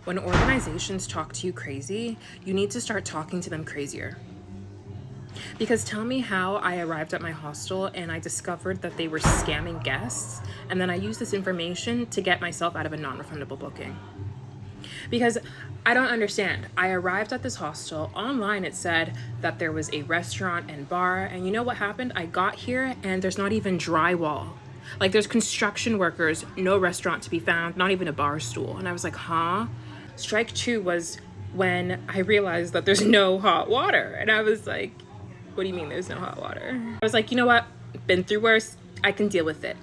When organizations talk to you crazy, you need to start talking to them crazier. Because tell me how I arrived at my hostel and I discovered that they were scamming guests, and then I used this information to get myself out of a non-refundable booking. Because I don't understand. I arrived at this hostel. Online it said that there was a restaurant and bar, and you know what happened? I got here and there's not even drywall. Like, there's construction workers, no restaurant to be found, not even a bar stool. And I was like, huh? Strike two was when I realized that there's no hot water. And I was like, what do you mean there's no hot water? I was like, you know what? Been through worse. I can deal with it.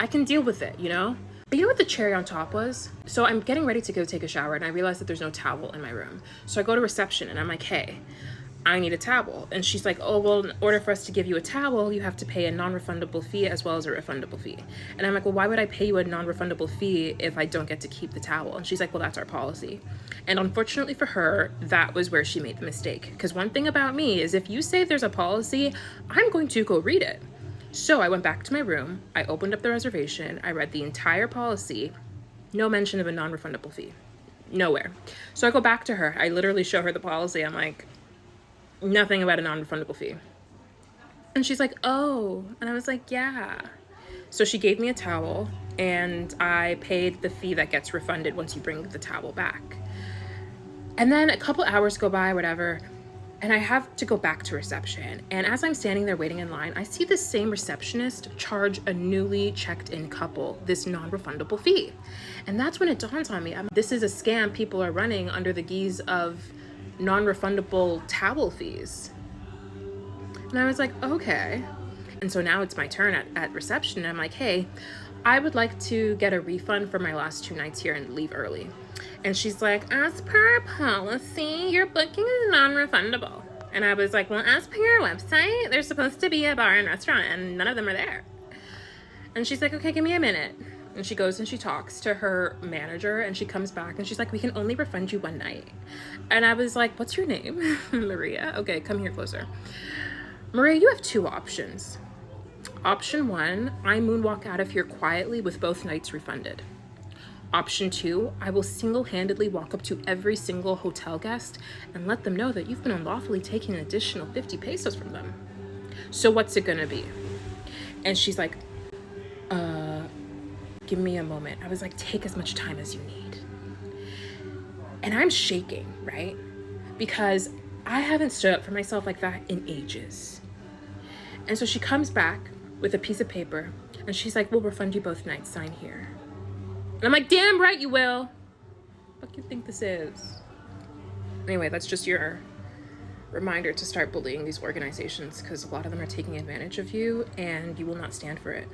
You know? But you know what the cherry on top was? So I'm getting ready to go take a shower and I realize that there's no towel in my room. So I go to reception and I'm like, hey, I need a towel. And she's like, oh, well, in order for us to give you a towel, you have to pay a non-refundable fee as well as a refundable fee. And I'm like, well, why would I pay you a non-refundable fee if I don't get to keep the towel? And she's like, well, that's our policy. And unfortunately for her, that was where she made the mistake. Because one thing about me is if you say there's a policy, I'm going to go read it. So I went back to my room, I opened up the reservation, I read the entire policy, no mention of a non-refundable fee, nowhere. So I go back to her, I literally show her the policy, I'm like, nothing about a non-refundable fee. And she's like, oh, and I was like, yeah. So she gave me a towel and I paid the fee that gets refunded once you bring the towel back. And then a couple hours go by, whatever, and I have to go back to reception. And as I'm standing there waiting in line, I see this same receptionist charge a newly checked in couple this non-refundable fee. And that's when it dawns on me, this is a scam people are running under the guise of non-refundable towel fees. And I was like, okay. And so now it's my turn at reception. And I'm like, hey, I would like to get a refund for my last 2 nights here and leave early. And she's like, as per policy, your booking is non-refundable. And I was like, well, as per your website, there's supposed to be a bar and restaurant and none of them are there. And she's like, okay, give me a minute. And she goes and she talks to her manager and she comes back and she's like, we can only refund you 1 night. And I was like, what's your name? Maria. Okay, come here closer. Maria, you have 2 options. Option 1, I moonwalk out of here quietly with both nights refunded. Option 2, I will single-handedly walk up to every single hotel guest and let them know that you've been unlawfully taking an additional 50 pesos from them. So what's it gonna be? And she's like, give me a moment. I was like, take as much time as you need. And I'm shaking, right? Because I haven't stood up for myself like that in ages. And so she comes back with a piece of paper and she's like, we'll refund you both nights, sign here. And I'm like, damn right you will. What do you think this is? Anyway, that's just your reminder to start bullying these organizations because a lot of them are taking advantage of you and you will not stand for it.